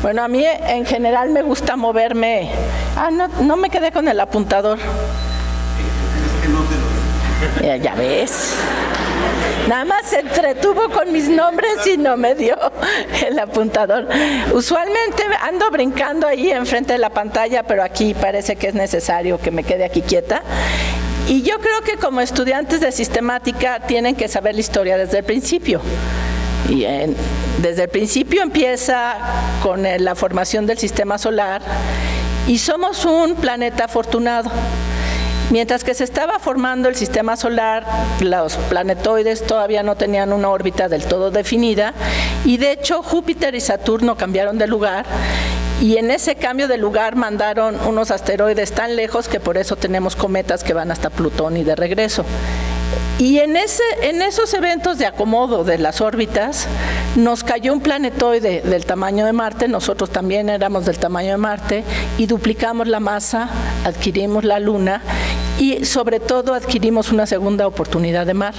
Bueno, a mí en general me gusta moverme. No me quedé con el apuntador. Ya ves. Nada más se entretuvo con mis nombres y no me dio el apuntador. Usualmente ando brincando ahí enfrente de la pantalla, pero aquí parece que es necesario que me quede aquí quieta. Y yo creo que como estudiantes de sistemática tienen que saber la historia desde el principio. Y desde el principio empieza con la formación del sistema solar y somos un planeta afortunado. Mientras que se estaba formando el sistema solar, los planetoides todavía no tenían una órbita del todo definida y de hecho Júpiter y Saturno cambiaron de lugar y en ese cambio de lugar mandaron unos asteroides tan lejos que por eso tenemos cometas que van hasta Plutón y de regreso. Y en esos eventos de acomodo de las órbitas nos cayó un planetoide del tamaño de Marte, nosotros también éramos del tamaño de Marte y duplicamos la masa, adquirimos la Luna y sobre todo adquirimos una segunda oportunidad de mar.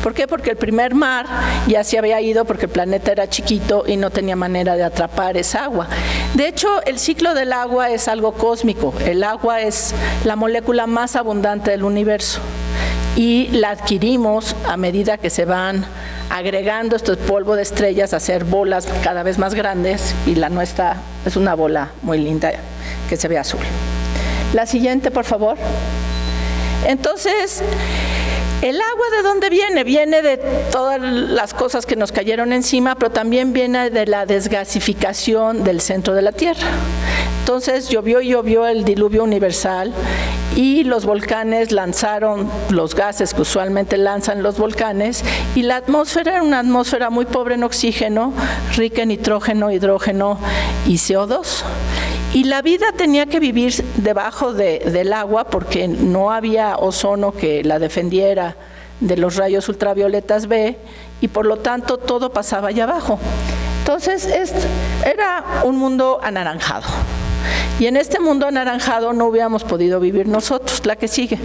¿Por qué? Porque el primer mar ya se había ido porque el planeta era chiquito y no tenía manera de atrapar esa agua. De hecho, el ciclo del agua es algo cósmico, el agua es la molécula más abundante del universo. Y la adquirimos a medida que se van agregando estos polvo de estrellas a hacer bolas cada vez más grandes y la nuestra es una bola muy linda que se ve azul. La siguiente, por favor. Entonces, ¿el agua de dónde viene? Viene de todas las cosas que nos cayeron encima, pero también viene de la desgasificación del centro de la Tierra. Entonces llovió el diluvio universal y los volcanes lanzaron los gases que usualmente lanzan los volcanes y la atmósfera era una atmósfera muy pobre en oxígeno, rica en nitrógeno, hidrógeno y CO2. Y la vida tenía que vivir debajo del agua porque no había ozono que la defendiera de los rayos ultravioletas B y por lo tanto todo pasaba allá abajo. Entonces era un mundo anaranjado. Y en este mundo anaranjado no hubiéramos podido vivir nosotros, la que sigue.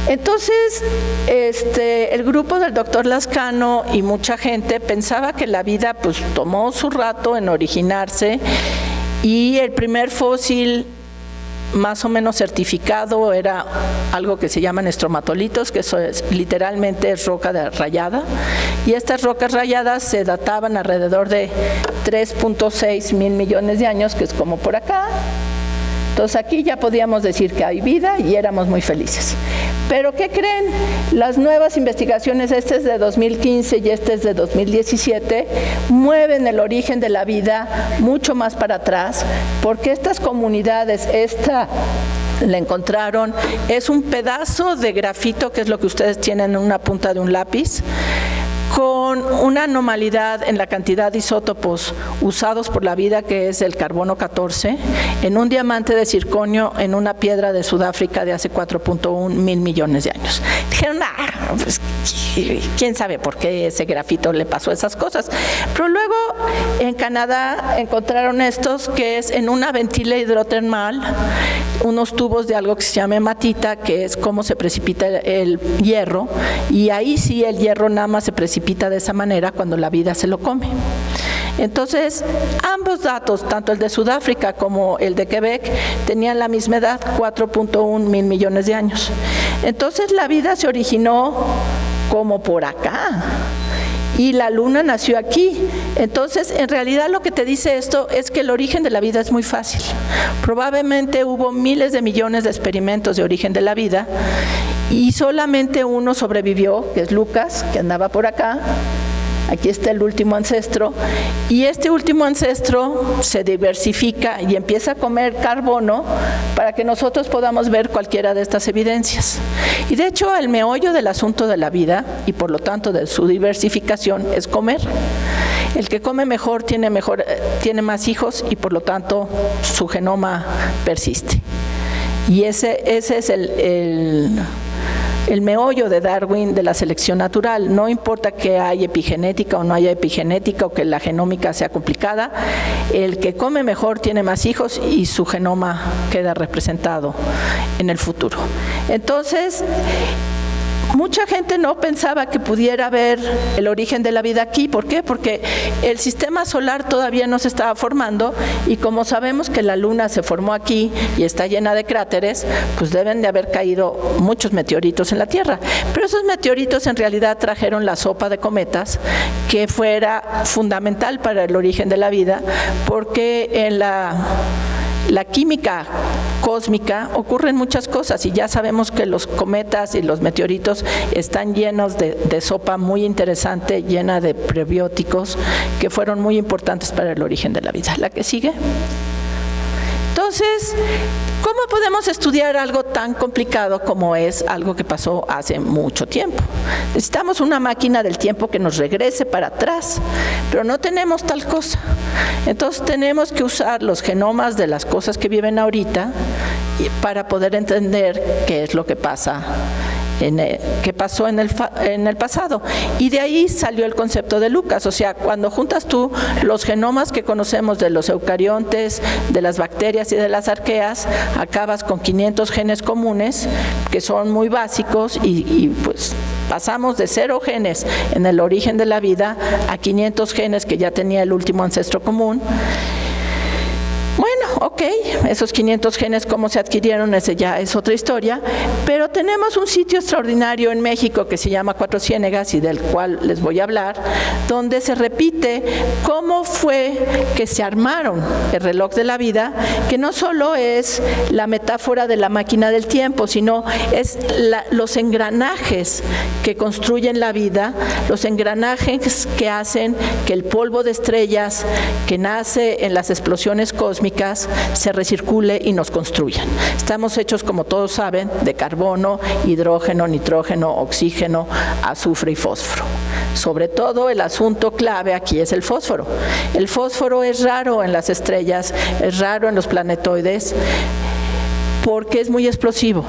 Entonces, el grupo del doctor Lascano y mucha gente pensaba que la vida pues tomó su rato en originarse y el primer fósil más o menos certificado era algo que se llaman estromatolitos, que eso literalmente es roca rayada, y estas rocas rayadas se databan alrededor de 3.6 mil millones de años, que es como por acá. Entonces aquí ya podíamos decir que hay vida y éramos muy felices. Pero ¿qué creen? Las nuevas investigaciones, este es de 2015 y este es de 2017, mueven el origen de la vida mucho más para atrás, porque estas comunidades, esta la encontraron, es un pedazo de grafito, que es lo que ustedes tienen en una punta de un lápiz, con una anormalidad en la cantidad de isótopos usados por la vida, que es el carbono 14, en un diamante de circonio en una piedra de Sudáfrica de hace 4.1 mil millones de años. Dijeron, pues quién sabe por qué ese grafito le pasó esas cosas. Pero luego en Canadá encontraron estos, que es en una ventila hidrotermal, unos tubos de algo que se llama hematita, que es cómo se precipita el hierro, y ahí sí el hierro nada más se precipita de esa manera cuando la vida se lo come. Entonces, ambos datos, tanto el de Sudáfrica como el de Quebec, tenían la misma edad, 4.1 mil millones de años. Entonces, la vida se originó como por acá. Y la Luna nació aquí. Entonces, en realidad lo que te dice esto es que el origen de la vida es muy fácil. Probablemente hubo miles de millones de experimentos de origen de la vida y solamente uno sobrevivió, que es Lucas, que andaba por acá. Aquí está el último ancestro, y este último ancestro se diversifica y empieza a comer carbono para que nosotros podamos ver cualquiera de estas evidencias. Y de hecho el meollo del asunto de la vida, y por lo tanto de su diversificación, es comer. El que come mejor tiene más hijos y por lo tanto su genoma persiste. Y ese es el meollo de Darwin de la selección natural. No importa que haya epigenética o no haya epigenética o que la genómica sea complicada, el que come mejor tiene más hijos y su genoma queda representado en el futuro. Entonces, mucha gente no pensaba que pudiera haber el origen de la vida aquí. ¿Por qué? Porque el sistema solar todavía no se estaba formando y como sabemos que la Luna se formó aquí y está llena de cráteres, pues deben de haber caído muchos meteoritos en la Tierra. Pero esos meteoritos en realidad trajeron la sopa de cometas, que fuera fundamental para el origen de la vida, porque en la química cósmica ocurren muchas cosas y ya sabemos que los cometas y los meteoritos están llenos de sopa muy interesante, llena de prebióticos que fueron muy importantes para el origen de la vida. ¿La que sigue? Entonces, ¿cómo podemos estudiar algo tan complicado como es algo que pasó hace mucho tiempo? Necesitamos una máquina del tiempo que nos regrese para atrás, pero no tenemos tal cosa. Entonces tenemos que usar los genomas de las cosas que viven ahorita para poder entender qué es lo que pasa, que pasó en el pasado. Y de ahí salió el concepto de Lucas. O sea, cuando juntas tú los genomas que conocemos de los eucariontes, de las bacterias y de las arqueas, acabas con 500 genes comunes que son muy básicos y pues pasamos de 0 genes en el origen de la vida a 500 genes que ya tenía el último ancestro común. Bueno, ok, esos 500 genes cómo se adquirieron, ese ya es otra historia, pero tenemos un sitio extraordinario en México que se llama Cuatro Ciénegas y del cual les voy a hablar, donde se repite cómo fue que se armaron el reloj de la vida, que no solo es la metáfora de la máquina del tiempo, sino es los engranajes que construyen la vida, los engranajes que hacen que el polvo de estrellas que nace en las explosiones cósmicas se recircule y nos construyan. Estamos hechos, como todos saben, de carbono, hidrógeno, nitrógeno, oxígeno, azufre y fósforo. Sobre todo el asunto clave aquí es el fósforo. El fósforo es raro en las estrellas, es raro en los planetoides, porque es muy explosivo.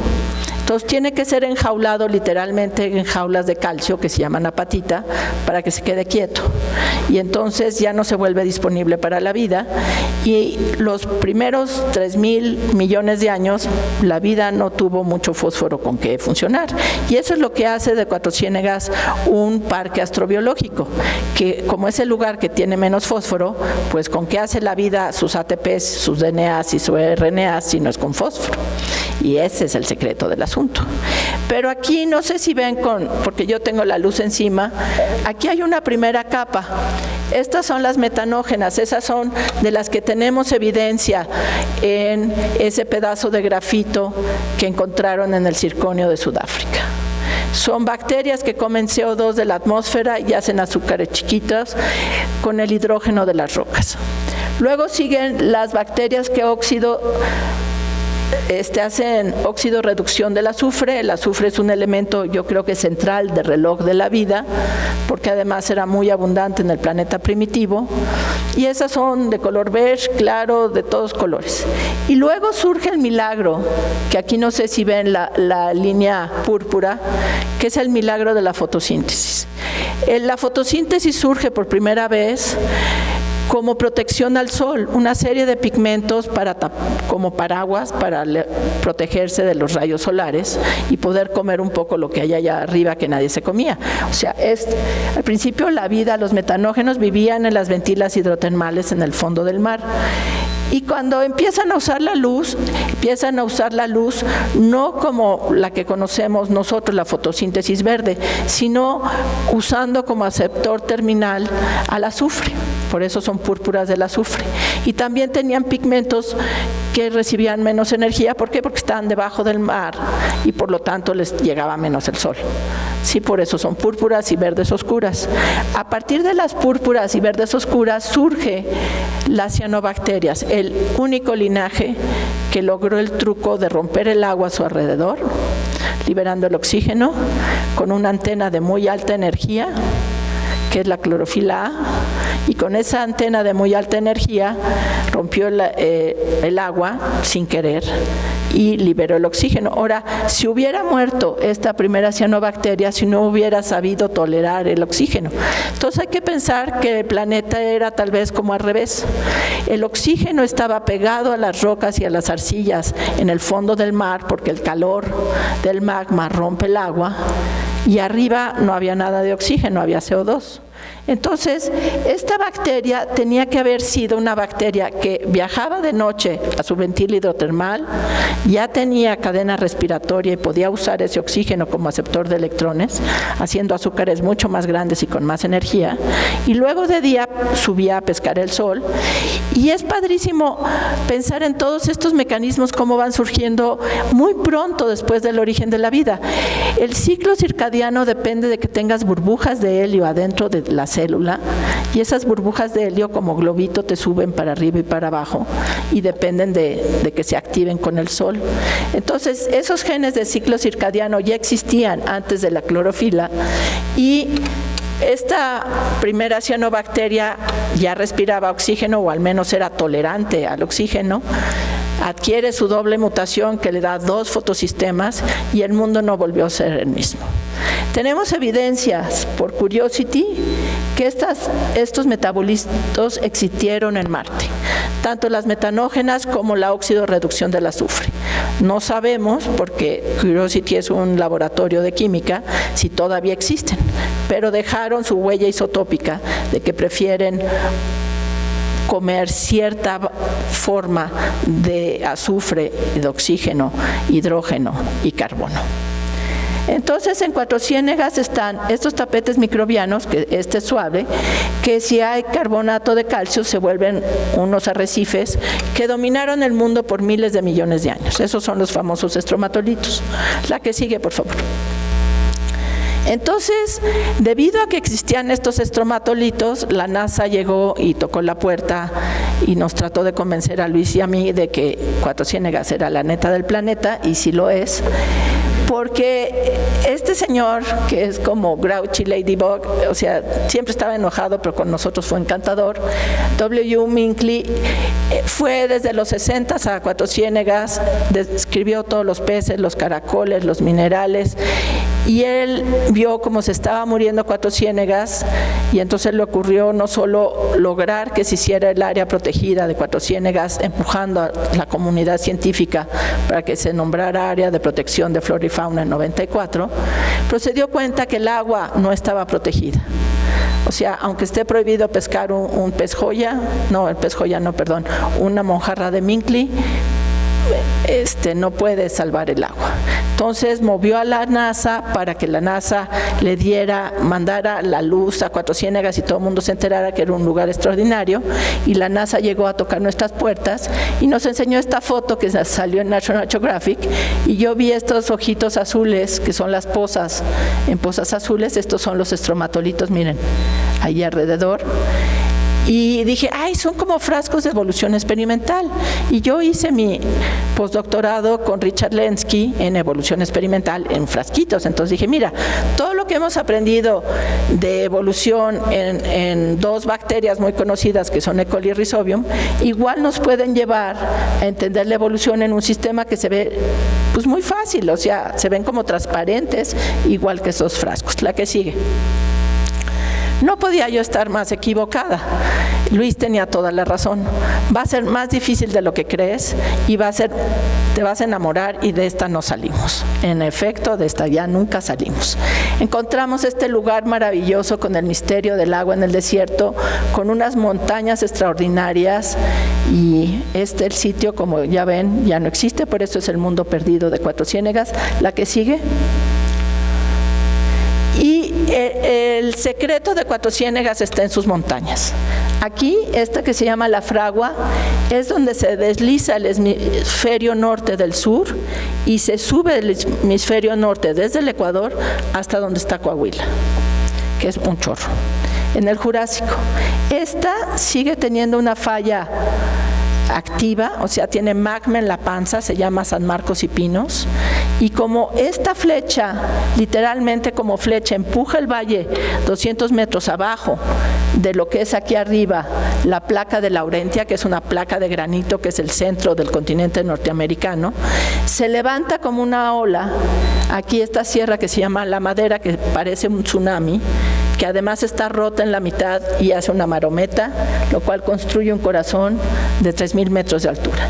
Entonces tiene que ser enjaulado literalmente en jaulas de calcio que se llaman apatita para que se quede quieto y entonces ya no se vuelve disponible para la vida y los primeros 3,000 millones de años la vida no tuvo mucho fósforo con que funcionar y eso es lo que hace de Cuatro Ciénegas un parque astrobiológico, que como es el lugar que tiene menos fósforo, pues con qué hace la vida sus ATPs, sus DNAs y sus RNAs si no es con fósforo. Y ese es el secreto del asunto. Pero aquí no sé si ven porque yo tengo la luz encima, aquí hay una primera capa. Estas son las metanógenas, esas son de las que tenemos evidencia en ese pedazo de grafito que encontraron en el circonio de Sudáfrica. Son bacterias que comen CO2 de la atmósfera y hacen azúcares chiquitos con el hidrógeno de las rocas. Luego siguen las bacterias que hacen óxido reducción del azufre. El azufre es un elemento, yo creo que central del reloj de la vida, porque además era muy abundante en el planeta primitivo. Y esas son de color beige, claro, de todos colores. Y luego surge el milagro, que aquí no sé si ven la línea púrpura, que es el milagro de la fotosíntesis. La fotosíntesis surge por primera vez como protección al sol, una serie de pigmentos como paraguas para protegerse de los rayos solares y poder comer un poco lo que hay allá arriba que nadie se comía. O sea, al principio la vida, los metanógenos vivían en las ventilas hidrotermales en el fondo del mar. Y cuando empiezan a usar la luz no como la que conocemos nosotros, la fotosíntesis verde, sino usando como aceptor terminal al azufre. Por eso son púrpuras del azufre. Y también tenían pigmentos que recibían menos energía. ¿Por qué? Porque estaban debajo del mar y por lo tanto les llegaba menos el sol. Sí, por eso son púrpuras y verdes oscuras. A partir de las púrpuras y verdes oscuras surge las cianobacterias, el único linaje que logró el truco de romper el agua a su alrededor, liberando el oxígeno con una antena de muy alta energía, que es la clorofila A, y con esa antena de muy alta energía rompió el agua sin querer y liberó el oxígeno. Ahora, si hubiera muerto esta primera cianobacteria, si no hubiera sabido tolerar el oxígeno. Entonces hay que pensar que el planeta era tal vez como al revés. El oxígeno estaba pegado a las rocas y a las arcillas en el fondo del mar porque el calor del magma rompe el agua y arriba no había nada de oxígeno, había CO2. Entonces, esta bacteria tenía que haber sido una bacteria que viajaba de noche a su ventil hidrotermal, ya tenía cadena respiratoria y podía usar ese oxígeno como aceptor de electrones, haciendo azúcares mucho más grandes y con más energía, y luego de día subía a pescar el sol. Y es padrísimo pensar en todos estos mecanismos, cómo van surgiendo muy pronto después del origen de la vida. El ciclo circadiano depende de que tengas burbujas de helio adentro de la célula, y esas burbujas de helio como globito te suben para arriba y para abajo y dependen de que se activen con el sol. Entonces, esos genes del ciclo circadiano ya existían antes de la clorofila, y esta primera cianobacteria ya respiraba oxígeno, o al menos era tolerante al oxígeno. Adquiere su doble mutación que le da 2 fotosistemas y el mundo no volvió a ser el mismo. Tenemos evidencias por Curiosity que estos metabolitos existieron en Marte, tanto las metanógenas como la oxidorreducción del azufre. No sabemos, porque Curiosity es un laboratorio de química, si todavía existen, pero dejaron su huella isotópica de que prefieren comer cierta forma de azufre, de oxígeno, hidrógeno y carbono. Entonces, en Cuatro Ciénegas están estos tapetes microbianos, que este es suave, que si hay carbonato de calcio se vuelven unos arrecifes que dominaron el mundo por miles de millones de años. Esos son los famosos estromatolitos. La que sigue, por favor. Entonces, debido a que existían estos estromatolitos, la NASA llegó y tocó la puerta y nos trató de convencer a Luis y a mí de que Cuatro Ciénegas era la neta del planeta, y sí lo es, porque este señor, que es como Grouchy Ladybug, o sea, siempre estaba enojado, pero con nosotros fue encantador, W. Minkley, fue desde los 60 a Cuatro Ciénegas, describió todos los peces, los caracoles, los minerales, y él vio cómo se estaba muriendo Cuatro Ciénegas, y entonces le ocurrió no solo lograr que se hiciera el área protegida de Cuatro Ciénegas, empujando a la comunidad científica para que se nombrara área de protección de flora y fauna en 94, pero se dio cuenta que el agua no estaba protegida. O sea, aunque esté prohibido pescar un pez joya, una mojarra de Minkley, no puede salvar el agua. Entonces movió a la NASA para que la NASA mandara la luz a Cuatro Ciénegas y todo el mundo se enterara que era un lugar extraordinario, y la NASA llegó a tocar nuestras puertas y nos enseñó esta foto que salió en National Geographic, y yo vi estos ojitos azules que son las pozas, en pozas azules, estos son los estromatolitos, miren, ahí alrededor. Y dije, son como frascos de evolución experimental. Y yo hice mi postdoctorado con Richard Lenski en evolución experimental en frasquitos. Entonces dije, mira, todo lo que hemos aprendido de evolución en 2 bacterias muy conocidas que son E. coli y Rhizobium, igual nos pueden llevar a entender la evolución en un sistema que se ve pues muy fácil, o sea, se ven como transparentes, igual que esos frascos. La que sigue. No podía yo estar más equivocada. Luis tenía toda la razón. Va a ser más difícil de lo que crees y te vas a enamorar, y de esta no salimos. En efecto, de esta ya nunca salimos. Encontramos este lugar maravilloso con el misterio del agua en el desierto, con unas montañas extraordinarias, y el sitio, como ya ven, ya no existe, por eso es el mundo perdido de Cuatro Ciénegas. La que sigue. Y el secreto de Cuatro Ciénegas está en sus montañas. Aquí, esta que se llama la Fragua, es donde se desliza el hemisferio norte del sur y se sube el hemisferio norte desde el Ecuador hasta donde está Coahuila, que es un chorro, en el Jurásico. Esta sigue teniendo una falla activa, o sea, tiene magma en la panza, se llama San Marcos y Pinos, y como esta flecha, literalmente como flecha, empuja el valle 200 metros abajo de lo que es aquí arriba la placa de Laurentia, que es una placa de granito que es el centro del continente norteamericano, se levanta como una ola. Aquí esta sierra que se llama La Madera, que parece un tsunami, que además está rota en la mitad y hace una marometa, lo cual construye un corazón de 3,000 metros de altura.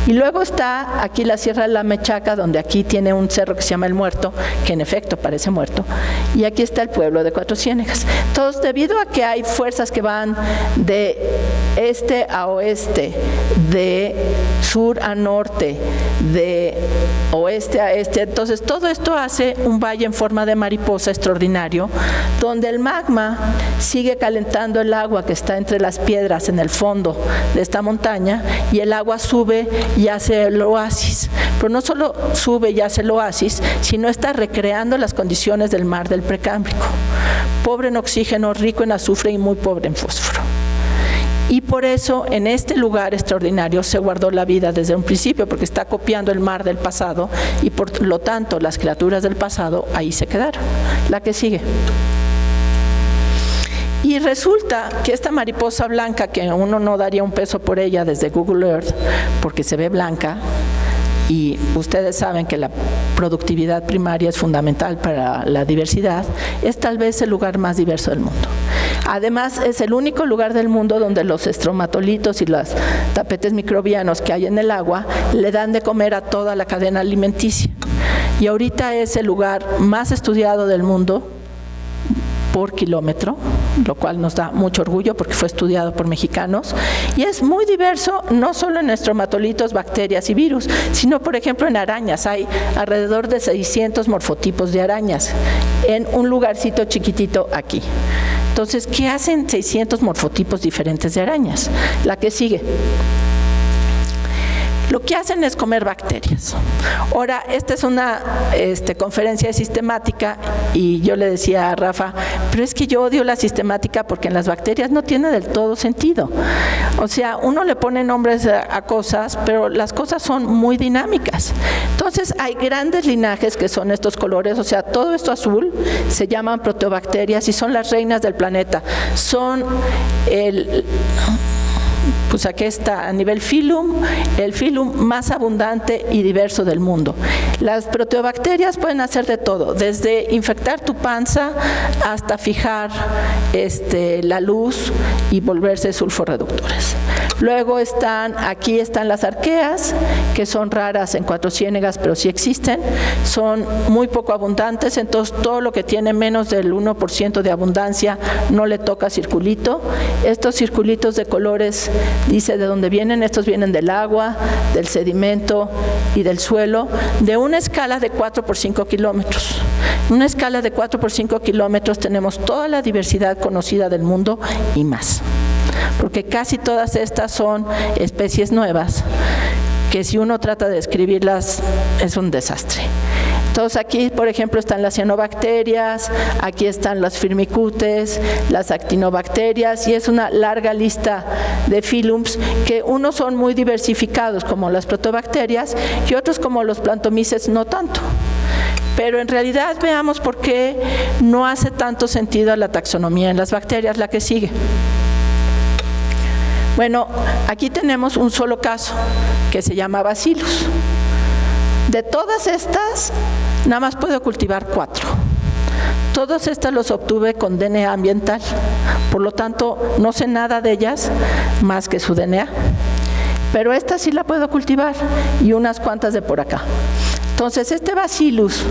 Y luego está aquí la Sierra de la Mechaca, donde aquí tiene un cerro que se llama El Muerto, que en efecto parece muerto, y aquí está el pueblo de Cuatro Ciénegas. Entonces, debido a que hay fuerzas que van de este a oeste, de sur a norte, de oeste a este, entonces todo esto hace un valle en forma de mariposa extraordinario, donde el magma sigue calentando el agua que está entre las piedras en el fondo de esta montaña, y el agua sube y hace el oasis. Pero no solo sube y hace el oasis, sino está recreando las condiciones del mar del Precámbrico. Pobre en oxígeno, rico en azufre y muy pobre en fósforo. Y por eso en este lugar extraordinario se guardó la vida desde un principio, porque está copiando el mar del pasado y por lo tanto las criaturas del pasado ahí se quedaron. La que sigue. Y resulta que esta mariposa blanca, que uno no daría un peso por ella desde Google Earth, porque se ve blanca, y ustedes saben que la productividad primaria es fundamental para la diversidad, es tal vez el lugar más diverso del mundo. Además, es el único lugar del mundo donde los estromatolitos y los tapetes microbianos que hay en el agua le dan de comer a toda la cadena alimenticia. Y ahorita es el lugar más estudiado del mundo por kilómetro, lo cual nos da mucho orgullo porque fue estudiado por mexicanos, y es muy diverso, no solo en estromatolitos, bacterias y virus, sino por ejemplo en arañas. Hay alrededor de 600 morfotipos de arañas en un lugarcito chiquitito aquí. Entonces, ¿qué hacen 600 morfotipos diferentes de arañas? La que sigue. Lo que hacen es comer bacterias. Ahora, esta es una conferencia de sistemática y yo le decía a Rafa, pero es que yo odio la sistemática porque en las bacterias no tiene del todo sentido. O sea, uno le pone nombres a cosas, pero las cosas son muy dinámicas. Entonces, hay grandes linajes que son estos colores, o sea, todo esto azul se llaman proteobacterias y son las reinas del planeta. Son pues aquí está a nivel filum, el filum más abundante y diverso del mundo. Las proteobacterias pueden hacer de todo, desde infectar tu panza hasta fijar la luz y volverse sulforreductores. Luego aquí están las arqueas, que son raras en Cuatro Ciénegas, pero sí existen, son muy poco abundantes, entonces todo lo que tiene menos del 1% de abundancia no le toca circulito. Estos circulitos de colores, dice de dónde vienen, estos vienen del agua, del sedimento y del suelo, de una escala de 4 por 5 kilómetros. En una escala de 4 por 5 kilómetros tenemos toda la diversidad conocida del mundo y más. Porque casi todas estas son especies nuevas, que si uno trata de describirlas es un desastre. Entonces aquí, por ejemplo, están las cianobacterias, aquí están las firmicutes, las actinobacterias, y es una larga lista de filums que unos son muy diversificados, como las protobacterias, y otros como los plantomices no tanto. Pero en realidad veamos por qué no hace tanto sentido la taxonomía en las bacterias. La que sigue. Bueno, aquí tenemos un solo caso que se llama Bacillus. De todas estas, nada más puedo cultivar 4. Todas estas los obtuve con DNA ambiental, por lo tanto no sé nada de ellas más que su DNA. Pero esta sí la puedo cultivar y unas cuantas de por acá. Entonces este Bacillus,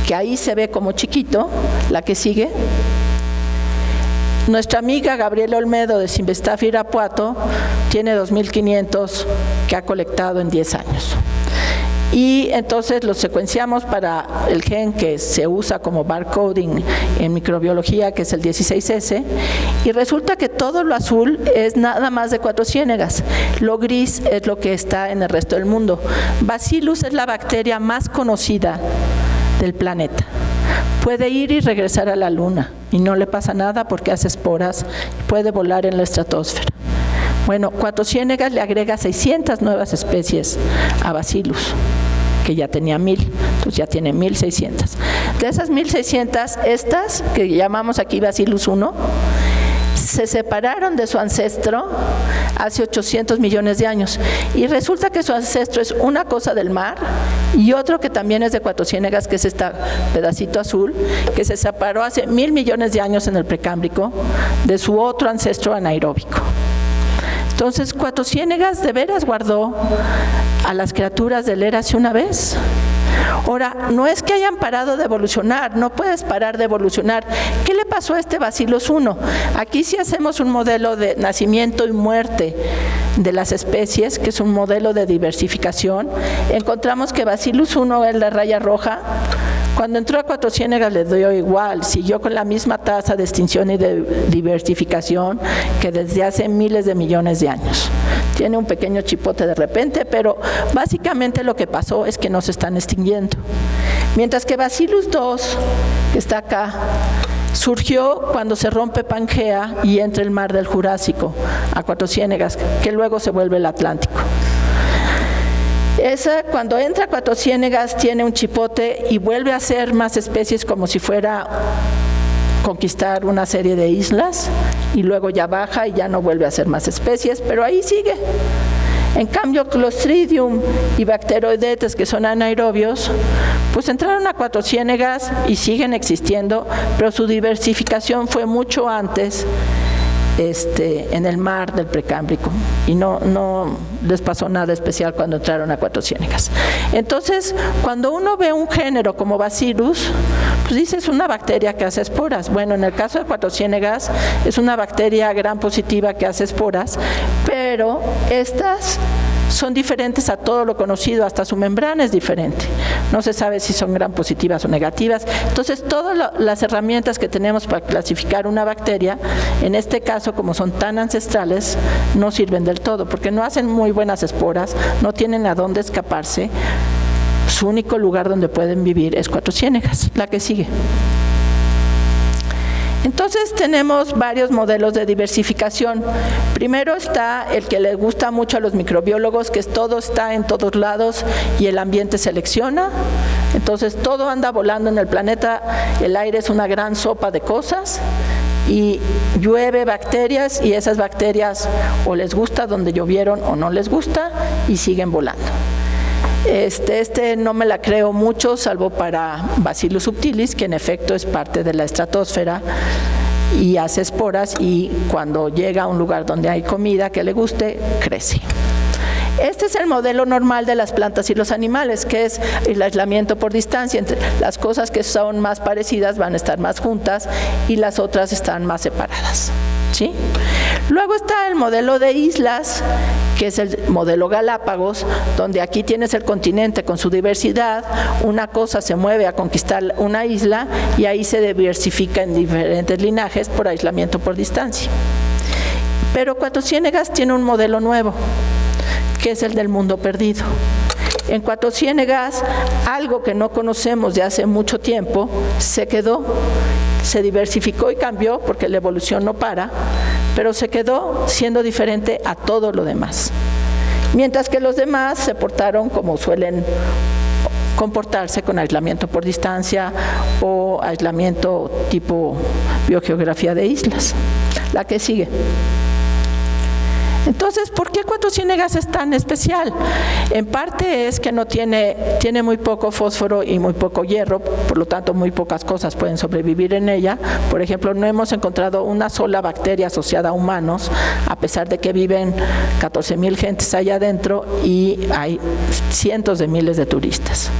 que ahí se ve como chiquito, la que sigue. Nuestra amiga Gabriela Olmedo de Simvestafi Irapuato tiene 2.500 que ha colectado en 10 años. Y entonces los secuenciamos para el gen que se usa como barcoding en microbiología, que es el 16S, y resulta que todo lo azul es nada más de Cuatro Ciénegas, lo gris es lo que está en el resto del mundo. Bacillus es la bacteria más conocida del planeta. Puede ir y regresar a la luna y no le pasa nada porque hace esporas y puede volar en la estratosfera. Bueno, Cuatro Ciénegas le agrega 600 nuevas especies a Bacillus, que ya tenía 1000, entonces ya tiene 1600. De esas 1600, estas que llamamos aquí Bacillus 1, se separaron de su ancestro hace 800 millones de años y resulta que su ancestro es una cosa del mar y otro que también es de Cuatro Ciénegas, que es este pedacito azul, que se separó hace 1000 millones de años en el Precámbrico de su otro ancestro anaeróbico. Entonces, Cuatro Ciénegas de veras guardó a las criaturas del Érase una vez. Ahora, no es que hayan parado de evolucionar, no puedes parar de evolucionar. ¿Qué le pasó a este Bacillus 1? Aquí sí hacemos un modelo de nacimiento y muerte de las especies, que es un modelo de diversificación. Encontramos que Bacillus 1 es la raya roja. Cuando entró a Cuatro Ciénegas le dio igual, siguió con la misma tasa de extinción y de diversificación que desde hace miles de millones de años. Tiene un pequeño chipote de repente, pero básicamente lo que pasó es que no se están extinguiendo. Mientras que Bacillus 2, que está acá, surgió cuando se rompe Pangea y entra el mar del Jurásico a Cuatro Ciénegas, que luego se vuelve el Atlántico. Cuando entra Cuatro Ciénegas tiene un chipote y vuelve a ser más especies como si fuera conquistar una serie de islas, y luego ya baja y ya no vuelve a ser más especies, pero ahí sigue. En cambio, Clostridium y Bacteroidetes, que son anaerobios, pues entraron a Cuatro Ciénegas y siguen existiendo, pero su diversificación fue mucho antes en el mar del Precámbrico, y no les pasó nada especial cuando entraron a Cuatro Ciénegas. Entonces, cuando uno ve un género como Bacillus, pues dice es una bacteria que hace esporas. Bueno, en el caso de Cuatro Ciénegas es una bacteria gram positiva que hace esporas, pero estas son diferentes a todo lo conocido, hasta su membrana es diferente. No se sabe si son gram positivas o negativas. Entonces, todas las herramientas que tenemos para clasificar una bacteria, en este caso, como son tan ancestrales, no sirven del todo, porque no hacen muy buenas esporas, no tienen a dónde escaparse. Su único lugar donde pueden vivir es Cuatro Ciénegas. La que sigue. Entonces tenemos varios modelos de diversificación. Primero está el que les gusta mucho a los microbiólogos, que es todo está en todos lados y el ambiente selecciona. Entonces todo anda volando en el planeta, el aire es una gran sopa de cosas y llueve bacterias, y esas bacterias o les gusta donde llovieron o no les gusta y siguen volando. No me la creo mucho, salvo para Bacillus subtilis, que en efecto es parte de la estratosfera y hace esporas, y cuando llega a un lugar donde hay comida que le guste, crece. Este es el modelo normal de las plantas y los animales, que es el aislamiento por distancia. Entre las cosas que son más parecidas van a estar más juntas y las otras están más separadas. ¿Sí? Luego está el modelo de islas, que es el modelo Galápagos, donde aquí tienes el continente con su diversidad, una cosa se mueve a conquistar una isla y ahí se diversifica en diferentes linajes por aislamiento por distancia. Pero Cuatro Ciénegas tiene un modelo nuevo, que es el del mundo perdido. En Cuatro Ciénegas, algo que no conocemos de hace mucho tiempo se quedó, se diversificó y cambió, porque la evolución no para, pero se quedó siendo diferente a todo lo demás. Mientras que los demás se portaron como suelen comportarse, con aislamiento por distancia o aislamiento tipo biogeografía de islas. La que sigue. Entonces, ¿por qué Cuatro Ciénegas es tan especial? En parte es que no tiene muy poco fósforo y muy poco hierro, por lo tanto muy pocas cosas pueden sobrevivir en ella. Por ejemplo, no hemos encontrado una sola bacteria asociada a humanos, a pesar de que viven 14,000 gentes allá adentro y hay cientos de miles de turistas.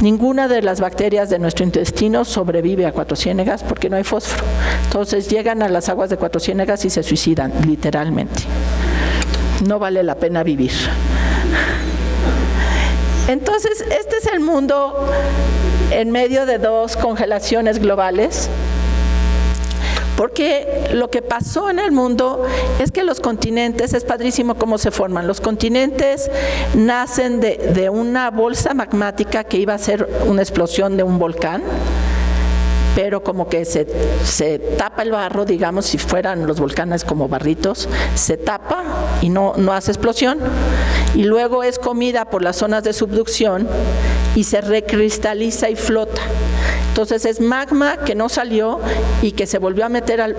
Ninguna de las bacterias de nuestro intestino sobrevive a Cuatro Ciénegas porque no hay fósforo. Entonces llegan a las aguas de Cuatro Ciénegas y se suicidan, literalmente. No vale la pena vivir. Entonces, este es el mundo en medio de dos congelaciones globales. Porque lo que pasó en el mundo es que los continentes, es padrísimo cómo se forman. Los continentes nacen de una bolsa magmática que iba a ser una explosión de un volcán, pero como que se tapa el barro, digamos, si fueran los volcanes como barritos, se tapa y no hace explosión, y luego es comida por las zonas de subducción y se recristaliza y flota. Entonces es magma que no salió y que se volvió a meter al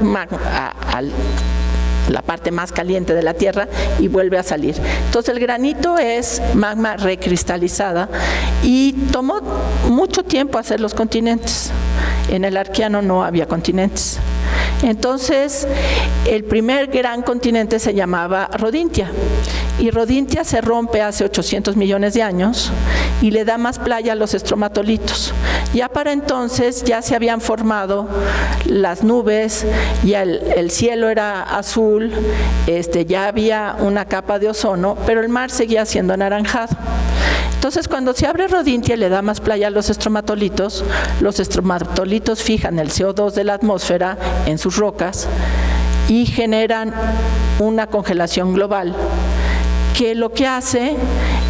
la parte más caliente de la Tierra y vuelve a salir. Entonces el granito es magma recristalizada y tomó mucho tiempo hacer los continentes. En el Arqueano no había continentes. Entonces, el primer gran continente se llamaba Rodintia, y Rodintia se rompe hace 800 millones de años y le da más playa a los estromatolitos. Ya para entonces ya se habían formado las nubes, ya el cielo era azul, ya había una capa de ozono, pero el mar seguía siendo anaranjado. Entonces, cuando se abre Rodintia y le da más playa a los estromatolitos fijan el CO2 de la atmósfera en sus rocas y generan una congelación global, que lo que hace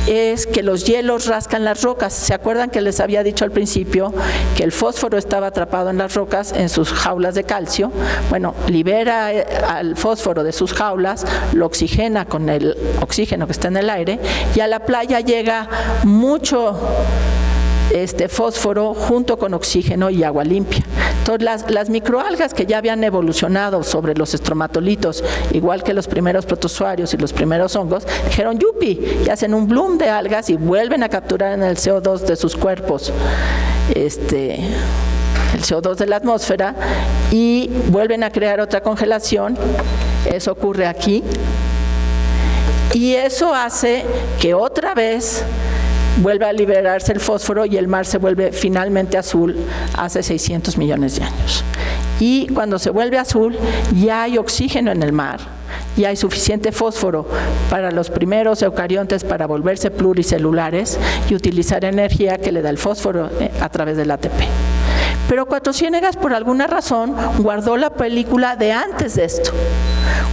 es que los hielos rascan las rocas. ¿Se acuerdan que les había dicho al principio que el fósforo estaba atrapado en las rocas, en sus jaulas de calcio? Bueno, libera al fósforo de sus jaulas, lo oxigena con el oxígeno que está en el aire, y a la playa llega mucho fósforo junto con oxígeno y agua limpia. Entonces, las microalgas que ya habían evolucionado sobre los estromatolitos, igual que los primeros protozoarios y los primeros hongos, dijeron yupi, y hacen un bloom de algas y vuelven a capturar en el CO2 de sus cuerpos el CO2 de la atmósfera y vuelven a crear otra congelación. Eso ocurre aquí, y eso hace que otra vez vuelve a liberarse el fósforo y el mar se vuelve finalmente azul hace 600 millones de años. Y cuando se vuelve azul, ya hay oxígeno en el mar, ya hay suficiente fósforo para los primeros eucariontes para volverse pluricelulares y utilizar energía que le da el fósforo a través del ATP. Pero Cuatro Ciénegas, por alguna razón, guardó la película de antes de esto.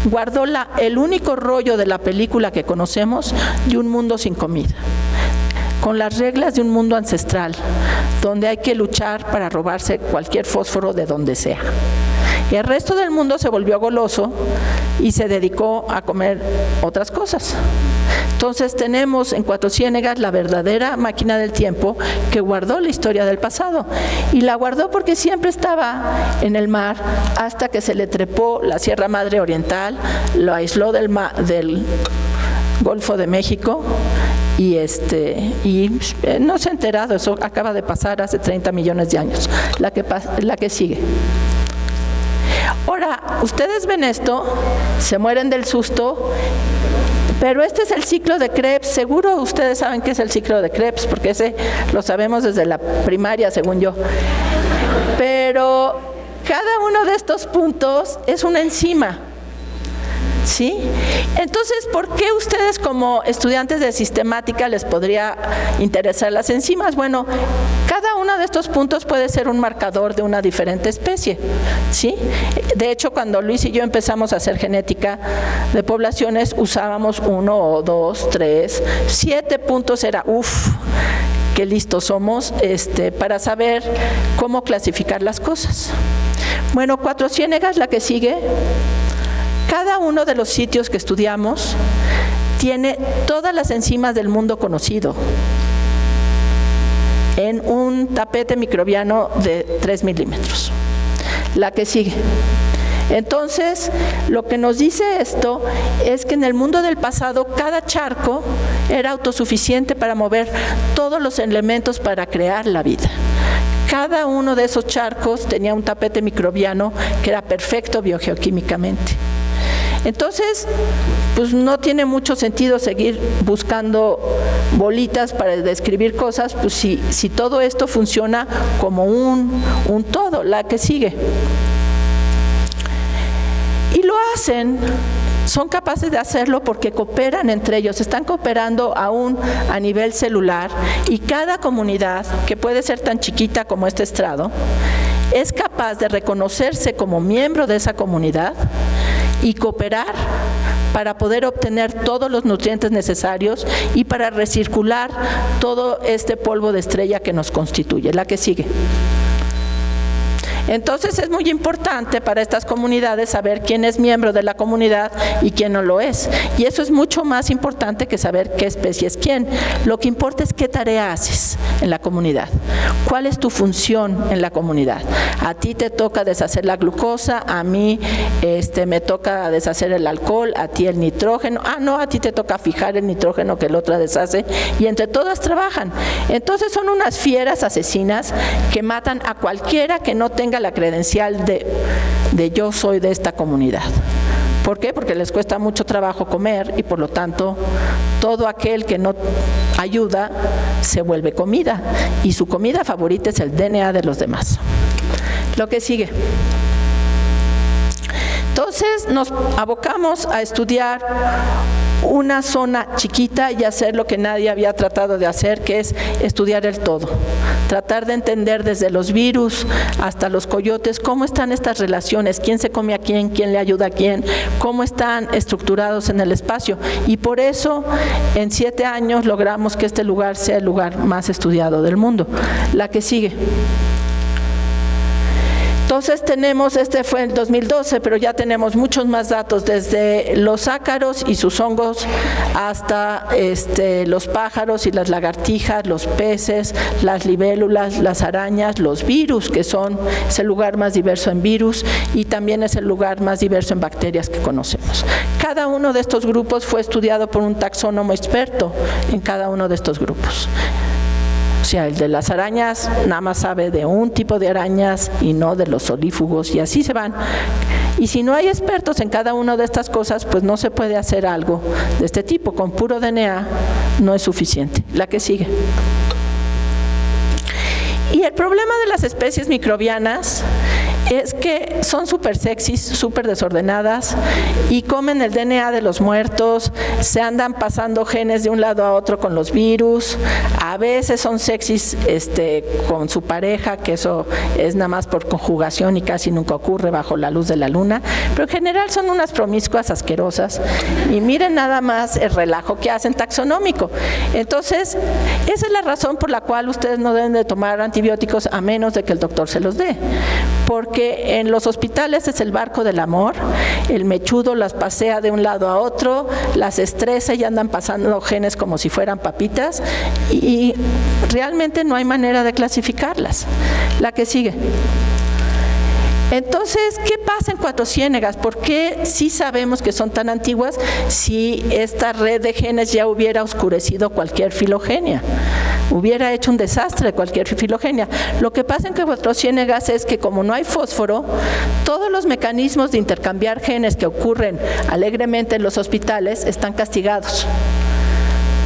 Guardó el único rollo de la película que conocemos de un mundo sin comida, con las reglas de un mundo ancestral, donde hay que luchar para robarse cualquier fósforo de donde sea. Y el resto del mundo se volvió goloso y se dedicó a comer otras cosas. Entonces tenemos en Cuatro Ciénegas la verdadera máquina del tiempo que guardó la historia del pasado, y la guardó porque siempre estaba en el mar hasta que se le trepó la Sierra Madre Oriental, lo aisló del Golfo de México, y no se ha enterado. Eso acaba de pasar hace 30 millones de años. La que sigue. Ahora, ustedes ven esto, se mueren del susto, pero este es el ciclo de Krebs. Seguro ustedes saben qué es el ciclo de Krebs, porque ese lo sabemos desde la primaria, según yo. Pero cada uno de estos puntos es una enzima, ¿sí? Entonces, ¿por qué ustedes como estudiantes de sistemática les podría interesar las enzimas? Bueno, cada uno de estos puntos puede ser un marcador de una diferente especie, ¿sí? De hecho, cuando Luis y yo empezamos a hacer genética de poblaciones, usábamos 1, 2, 3, 7 puntos, era qué listos somos para saber cómo clasificar las cosas. Bueno, Cuatro Ciénegas, la que sigue. Cada uno de los sitios que estudiamos tiene todas las enzimas del mundo conocido en un tapete microbiano de 3 milímetros. La que sigue. Entonces, lo que nos dice esto es que en el mundo del pasado cada charco era autosuficiente para mover todos los elementos para crear la vida. Cada uno de esos charcos tenía un tapete microbiano que era perfecto biogeoquímicamente. Entonces, pues no tiene mucho sentido seguir buscando bolitas para describir cosas, pues si todo esto funciona como un todo. La que sigue. Y lo hacen, son capaces de hacerlo porque cooperan entre ellos, están cooperando aún a nivel celular, y cada comunidad, que puede ser tan chiquita como este estrado, es capaz de reconocerse como miembro de esa comunidad y cooperar para poder obtener todos los nutrientes necesarios y para recircular todo este polvo de estrella que nos constituye. La que sigue. Entonces es muy importante para estas comunidades saber quién es miembro de la comunidad y quién no lo es. Y eso es mucho más importante que saber qué especie es quién. Lo que importa es qué tarea haces en la comunidad. ¿Cuál es tu función en la comunidad? A ti te toca deshacer la glucosa, a mí me toca deshacer el alcohol, a ti el nitrógeno. No, a ti te toca fijar el nitrógeno que el otro deshace, y entre todas trabajan. Entonces son unas fieras asesinas que matan a cualquiera que no tenga la credencial de de yo soy de esta comunidad. ¿Por qué? Porque les cuesta mucho trabajo comer y por lo tanto todo aquel que no ayuda se vuelve comida y su comida favorita es el DNA de los demás. Lo que sigue. Entonces nos abocamos a estudiar una zona chiquita y hacer lo que nadie había tratado de hacer, que es estudiar el todo. Tratar de entender desde los virus hasta los coyotes cómo están estas relaciones, quién se come a quién le ayuda a quién, cómo están estructurados en el espacio. Y por eso en 7 años logramos que este lugar sea el lugar más estudiado del mundo. La que sigue. Entonces tenemos, este fue en 2012, pero ya tenemos muchos más datos, desde los ácaros y sus hongos hasta los pájaros y las lagartijas, los peces, las libélulas, las arañas, los virus, que es el lugar más diverso en virus y también es el lugar más diverso en bacterias que conocemos. Cada uno de estos grupos fue estudiado por un taxónomo experto en cada uno de estos grupos. O sea, el de las arañas nada más sabe de un tipo de arañas y no de los solífugos y así se van. Y si no hay expertos en cada una de estas cosas, pues no se puede hacer algo de este tipo. Con puro DNA no es suficiente. La que sigue. Y el problema de las especies microbianas es que son súper sexys, súper desordenadas y comen el DNA de los muertos, se andan pasando genes de un lado a otro con los virus, a veces son sexys con su pareja, que eso es nada más por conjugación y casi nunca ocurre bajo la luz de la luna, pero en general son unas promiscuas asquerosas y miren nada más el relajo que hacen taxonómico. Entonces, esa es la razón por la cual ustedes no deben de tomar antibióticos a menos de que el doctor se los dé, porque en los hospitales es el barco del amor, el mechudo las pasea de un lado a otro, las estresa y andan pasando genes como si fueran papitas y realmente no hay manera de clasificarlas. La que sigue. Entonces, ¿qué pasa en Cuatro Ciénegas? ¿Por qué sí sabemos que son tan antiguas si esta red de genes ya hubiera oscurecido cualquier filogenia? Hubiera hecho un desastre cualquier filogenia. Lo que pasa en Cuatro Ciénegas es que como no hay fósforo, todos los mecanismos de intercambiar genes que ocurren alegremente en los hospitales están castigados.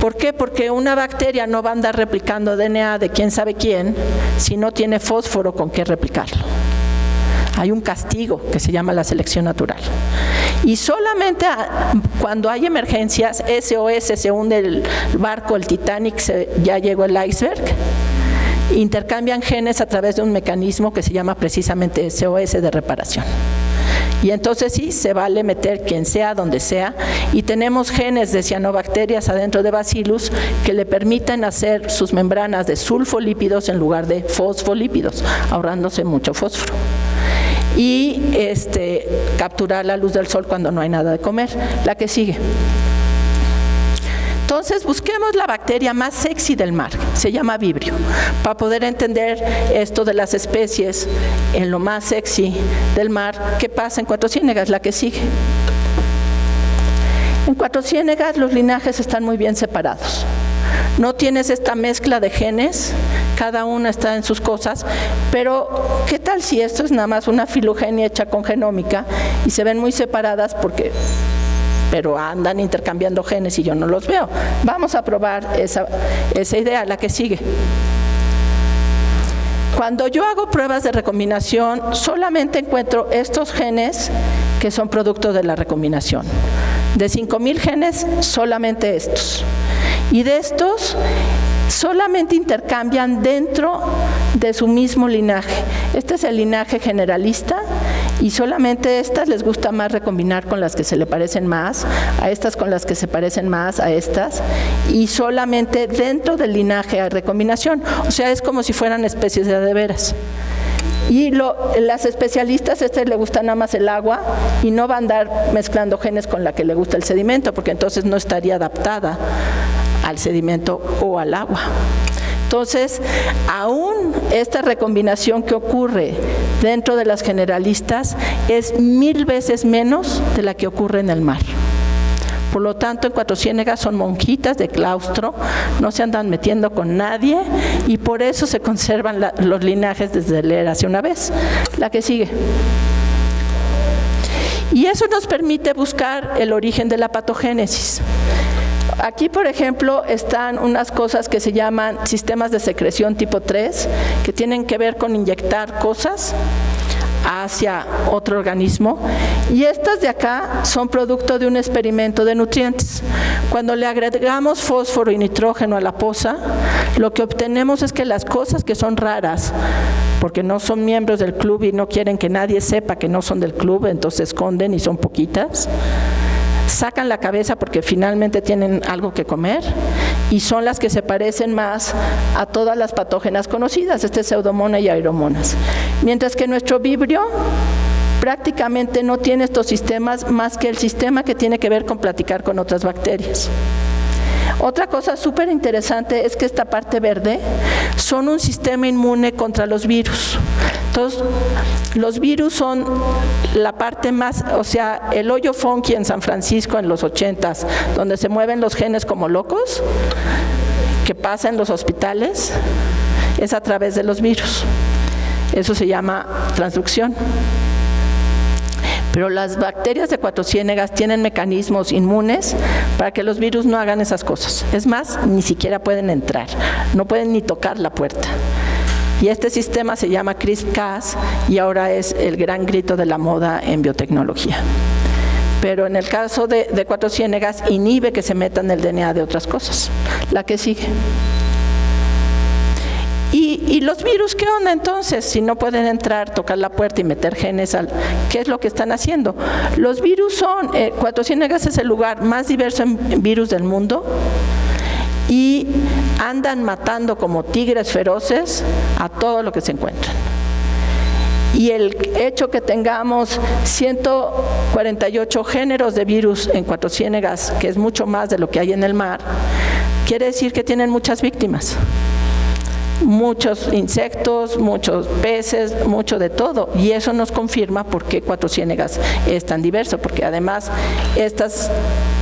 ¿Por qué? Porque una bacteria no va a andar replicando DNA de quién sabe quién si no tiene fósforo con qué replicarlo. Hay un castigo que se llama la selección natural. Y solamente cuando hay emergencias, SOS, se hunde el barco, el Titanic, ya llegó el iceberg, intercambian genes a través de un mecanismo que se llama precisamente SOS de reparación. Y entonces sí, se vale meter quien sea, donde sea, y tenemos genes de cianobacterias adentro de Bacillus que le permiten hacer sus membranas de sulfolípidos en lugar de fosfolípidos, ahorrándose mucho fósforo. Y capturar la luz del sol cuando no hay nada de comer. La que sigue. Entonces busquemos la bacteria más sexy del mar, se llama vibrio, para poder entender esto de las especies en lo más sexy del mar. ¿Qué pasa en Cuatro Ciénegas? La que sigue. En Cuatro Ciénegas los linajes están muy bien separados. No tienes esta mezcla de genes, cada una está en sus cosas, pero ¿qué tal si esto es nada más una filogenia hecha con genómica y se ven muy separadas pero andan intercambiando genes y yo no los veo? Vamos a probar esa idea, la que sigue. Cuando yo hago pruebas de recombinación, solamente encuentro estos genes que son producto de la recombinación. De 5,000 genes, solamente estos. Y de estos, solamente intercambian dentro de su mismo linaje. Este es el linaje generalista y solamente estas les gusta más recombinar con las que se le parecen más, a estas con las que se parecen más, a estas, y solamente dentro del linaje hay recombinación. O sea, es como si fueran especies de veras. Y las especialistas, le gusta nada más el agua y no va a andar mezclando genes con la que le gusta el sedimento, porque entonces no estaría adaptada al sedimento o al agua. Entonces, aún esta recombinación que ocurre dentro de las generalistas es 1000 veces menos de la que ocurre en el mar. Por lo tanto, en Cuatro Ciénegas son monjitas de claustro, no se andan metiendo con nadie y por eso se conservan los linajes desde leer hace una vez. La que sigue. Y eso nos permite buscar el origen de la patogénesis. Aquí, por ejemplo, están unas cosas que se llaman sistemas de secreción tipo 3, que tienen que ver con inyectar cosas hacia otro organismo, y estas de acá son producto de un experimento de nutrientes. Cuando le agregamos fósforo y nitrógeno a la poza, lo que obtenemos es que las cosas que son raras, porque no son miembros del club y no quieren que nadie sepa que no son del club, entonces se esconden y son poquitas, sacan la cabeza porque finalmente tienen algo que comer, y son las que se parecen más a todas las patógenas conocidas, Pseudomonas y Aeromonas. Mientras que nuestro vibrio prácticamente no tiene estos sistemas más que el sistema que tiene que ver con platicar con otras bacterias. Otra cosa súper interesante es que esta parte verde son un sistema inmune contra los virus. Entonces, los virus son la parte más, o sea, el hoyo funky en San Francisco en los 80s, donde se mueven los genes como locos, que pasa en los hospitales, es a través de los virus. Eso se llama transducción. Pero las bacterias de Cuatro Ciénegas tienen mecanismos inmunes para que los virus no hagan esas cosas. Es más, ni siquiera pueden entrar, no pueden ni tocar la puerta. Y este sistema se llama CRISPR-Cas y ahora es el gran grito de la moda en biotecnología. Pero en el caso de Cuatro Ciénegas inhibe que se metan el DNA de otras cosas. La que sigue. ¿Y los virus qué onda entonces? Si no pueden entrar, tocar la puerta y meter genes, ¿qué es lo que están haciendo? Los virus son, Cuatro Ciénegas es el lugar más diverso en virus del mundo y andan matando como tigres feroces a todo lo que se encuentran. Y el hecho que tengamos 148 géneros de virus en Cuatro Ciénegas, que es mucho más de lo que hay en el mar, quiere decir que tienen muchas víctimas. Muchos insectos, muchos peces, mucho de todo, y eso nos confirma por qué Cuatro Ciénegas es tan diverso, porque además estos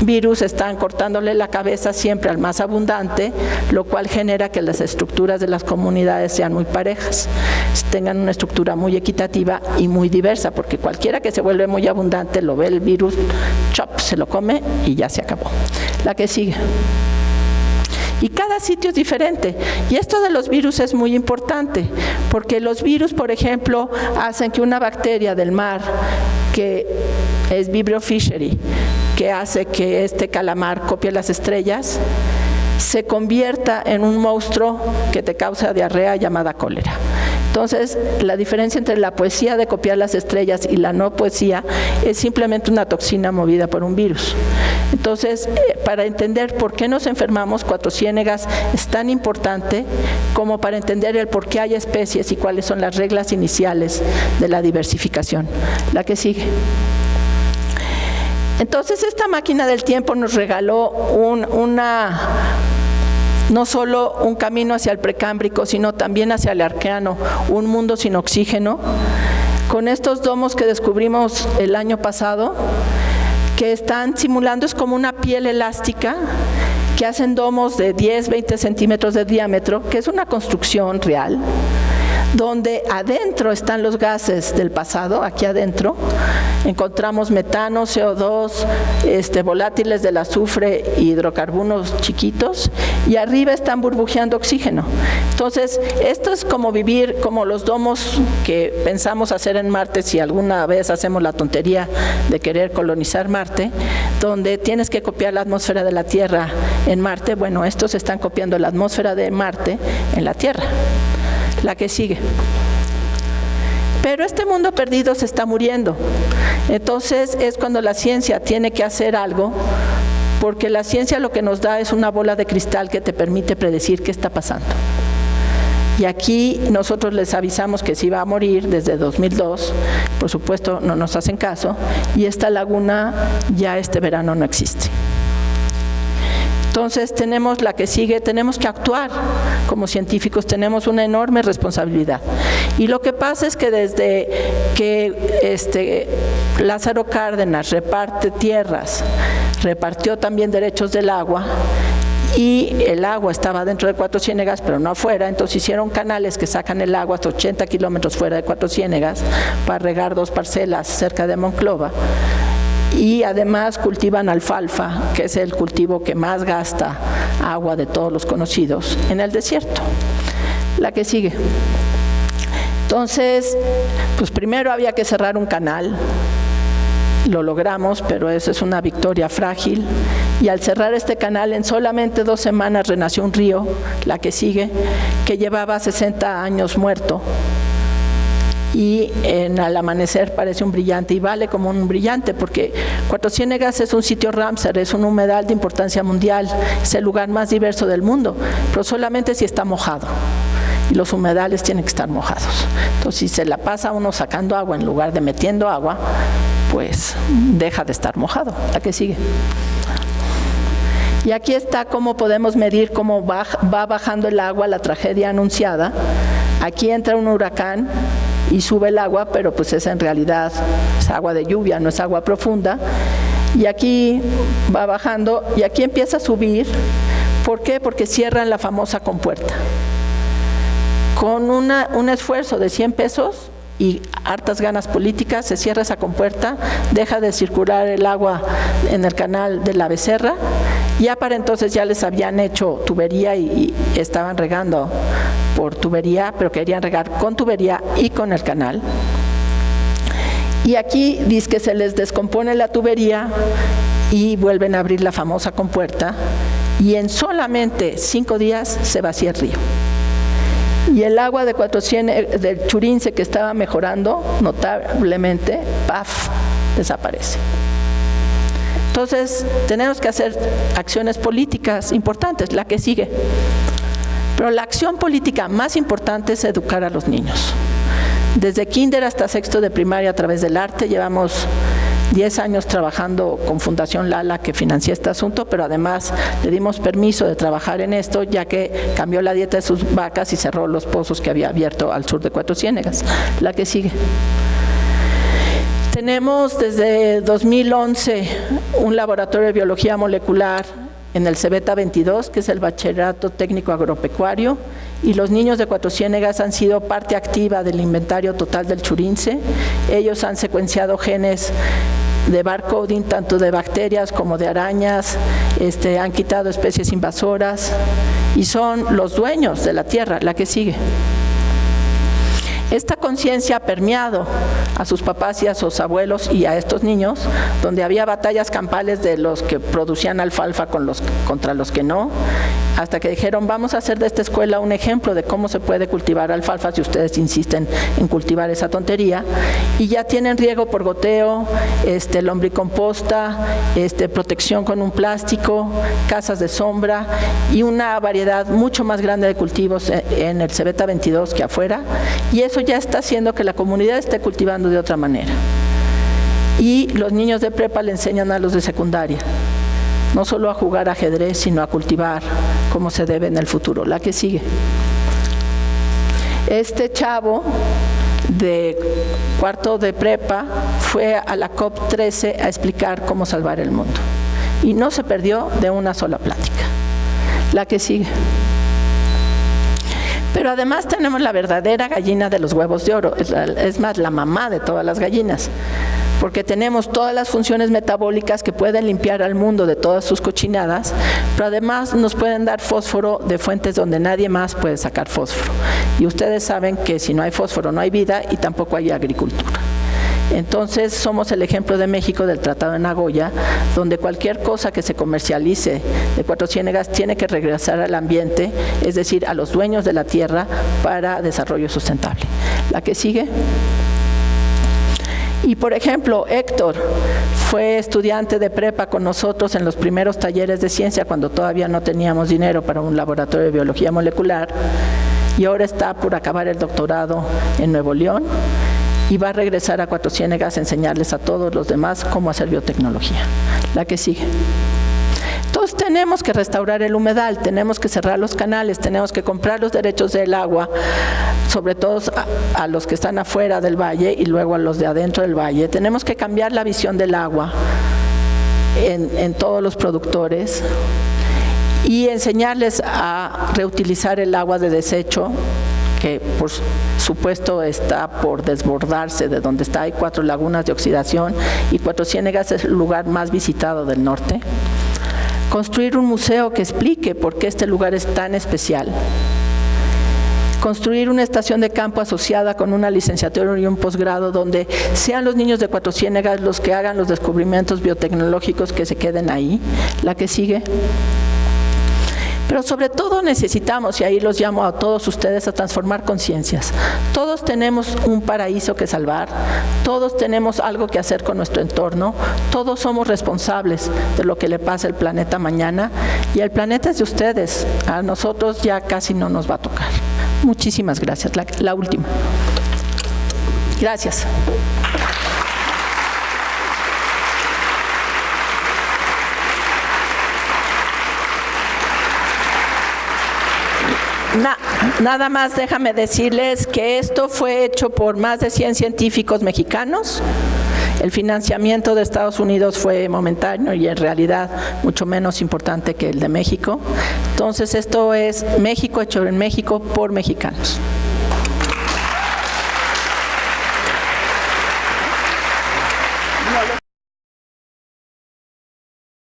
virus están cortándole la cabeza siempre al más abundante, lo cual genera que las estructuras de las comunidades sean muy parejas, tengan una estructura muy equitativa y muy diversa, porque cualquiera que se vuelve muy abundante lo ve el virus, chop, se lo come y ya se acabó. La que sigue. Y cada sitio es diferente. Y esto de los virus es muy importante, porque los virus, por ejemplo, hacen que una bacteria del mar, que es Vibrio fischeri, que hace que este calamar copie las estrellas, se convierta en un monstruo que te causa diarrea llamada cólera. Entonces, la diferencia entre la poesía de copiar las estrellas y la no poesía es simplemente una toxina movida por un virus. Entonces, para entender por qué nos enfermamos, Cuatro Ciénegas es tan importante como para entender el por qué hay especies y cuáles son las reglas iniciales de la diversificación. La que sigue. Entonces, esta máquina del tiempo nos regaló no solo un camino hacia el precámbrico, sino también hacia el arqueano, un mundo sin oxígeno, con estos domos que descubrimos el año pasado, que están simulando, es como una piel elástica, que hacen domos de 10, 20 centímetros de diámetro, que es una construcción real, donde adentro están los gases del pasado, aquí adentro encontramos metano, CO2, volátiles del azufre, hidrocarburos chiquitos, y arriba están burbujeando oxígeno. Entonces, esto es como vivir como los domos que pensamos hacer en Marte, si alguna vez hacemos la tontería de querer colonizar Marte, donde tienes que copiar la atmósfera de la Tierra en Marte. Bueno, estos están copiando la atmósfera de Marte en la Tierra. La que sigue. Pero este mundo perdido se está muriendo. Entonces es cuando la ciencia tiene que hacer algo, porque la ciencia lo que nos da es una bola de cristal que te permite predecir qué está pasando. Y aquí nosotros les avisamos que se iba a morir desde 2002, por supuesto no nos hacen caso, y esta laguna ya este verano no existe. Entonces tenemos la que sigue, tenemos que actuar como científicos, tenemos una enorme responsabilidad. Y lo que pasa es que desde que Lázaro Cárdenas reparte tierras, repartió también derechos del agua, y el agua estaba dentro de Cuatro Ciénegas, pero no afuera, entonces hicieron canales que sacan el agua hasta 80 kilómetros fuera de Cuatro Ciénegas para regar 2 parcelas cerca de Monclova. y además cultivan alfalfa, que es el cultivo que más gasta agua de todos los conocidos en el desierto. La que sigue. Entonces, pues primero había que cerrar un canal. Lo logramos, pero eso es una victoria frágil. Y al cerrar este canal, en solamente 2 semanas renació un río, la que sigue, que llevaba 60 años muerto. Y al amanecer parece un brillante, y vale como un brillante, porque Cuatro Ciénegas es un sitio Ramsar, es un humedal de importancia mundial, es el lugar más diverso del mundo, pero solamente si está mojado. Y los humedales tienen que estar mojados. Entonces, si se la pasa uno sacando agua en lugar de metiendo agua, pues deja de estar mojado. La que sigue. Y aquí está cómo podemos medir cómo va bajando el agua, la tragedia anunciada. Aquí entra un huracán y sube el agua, pero pues es en realidad es agua de lluvia, no es agua profunda. Y aquí va bajando y aquí empieza a subir. ¿Por qué? Porque cierran la famosa compuerta. Con un esfuerzo de 100 pesos y hartas ganas políticas, se cierra esa compuerta, deja de circular el agua en el canal de la Becerra. Ya para entonces ya les habían hecho tubería y estaban regando por tubería, pero querían regar con tubería y con el canal. Y aquí dice que se les descompone la tubería y vuelven a abrir la famosa compuerta, y en solamente 5 días se vacía el río. Y el agua de del Churince, que estaba mejorando notablemente, ¡paf!, desaparece. Entonces, tenemos que hacer acciones políticas importantes, la que sigue. Pero la acción política más importante es educar a los niños. Desde kinder hasta 6º de primaria a través del arte, llevamos 10 años trabajando con Fundación Lala, que financia este asunto, pero además le dimos permiso de trabajar en esto, ya que cambió la dieta de sus vacas y cerró los pozos que había abierto al sur de Cuatro Ciénegas. La que sigue. Tenemos desde 2011 un laboratorio de biología molecular en el Cebeta 22, que es el Bachillerato Técnico Agropecuario, y los niños de Cuatro Ciénegas han sido parte activa del inventario total del Churince. Ellos han secuenciado genes de barcoding, tanto de bacterias como de arañas, han quitado especies invasoras y son los dueños de la tierra. La que sigue. Esta conciencia ha permeado a sus papás y a sus abuelos y a estos niños, donde había batallas campales de los que producían alfalfa contra los que no, hasta que dijeron, vamos a hacer de esta escuela un ejemplo de cómo se puede cultivar alfalfa si ustedes insisten en cultivar esa tontería, y ya tienen riego por goteo, lombricomposta, protección con un plástico, casas de sombra y una variedad mucho más grande de cultivos en el Cebeta 22 que afuera, y eso ya está haciendo que la comunidad esté cultivando de otra manera. Y los niños de prepa le enseñan a los de secundaria, no solo a jugar ajedrez, sino a cultivar como se debe en el futuro. La que sigue. Este chavo de 4º de prepa fue a la COP13 a explicar cómo salvar el mundo. Y no se perdió de una sola plática. La que sigue. Pero además tenemos la verdadera gallina de los huevos de oro, es más, la mamá de todas las gallinas, porque tenemos todas las funciones metabólicas que pueden limpiar al mundo de todas sus cochinadas, pero además nos pueden dar fósforo de fuentes donde nadie más puede sacar fósforo. Y ustedes saben que si no hay fósforo no hay vida y tampoco hay agricultura. Entonces somos el ejemplo de México del Tratado de Nagoya, donde cualquier cosa que se comercialice de Cuatro Ciénegas tiene que regresar al ambiente, es decir, a los dueños de la tierra, para desarrollo sustentable. La que sigue. Y por ejemplo, Héctor fue estudiante de prepa con nosotros en los primeros talleres de ciencia cuando todavía no teníamos dinero para un laboratorio de biología molecular, y ahora está por acabar el doctorado en Nuevo León y va a regresar a Cuatro Ciénegas a enseñarles a todos los demás cómo hacer biotecnología. La que sigue. Entonces tenemos que restaurar el humedal, tenemos que cerrar los canales, tenemos que comprar los derechos del agua, sobre todo a los que están afuera del valle y luego a los de adentro del valle. Tenemos que cambiar la visión del agua en todos los productores y enseñarles a reutilizar el agua de desecho, que por supuesto está por desbordarse de donde está. Hay 4 lagunas de oxidación y Cuatro Ciénegas es el lugar más visitado del norte. Construir un museo que explique por qué este lugar es tan especial. Construir una estación de campo asociada con una licenciatura y un posgrado donde sean los niños de Cuatro Ciénegas los que hagan los descubrimientos biotecnológicos que se queden ahí. La que sigue. Pero sobre todo necesitamos, y ahí los llamo a todos ustedes a transformar conciencias. Todos tenemos un paraíso que salvar, todos tenemos algo que hacer con nuestro entorno, todos somos responsables de lo que le pasa al planeta mañana, y el planeta es de ustedes, a nosotros ya casi no nos va a tocar. Muchísimas gracias. La última. Gracias. Nada más déjame decirles que esto fue hecho por más de 100 científicos mexicanos. El financiamiento de Estados Unidos fue momentáneo y en realidad mucho menos importante que el de México. Entonces esto es México hecho en México por mexicanos.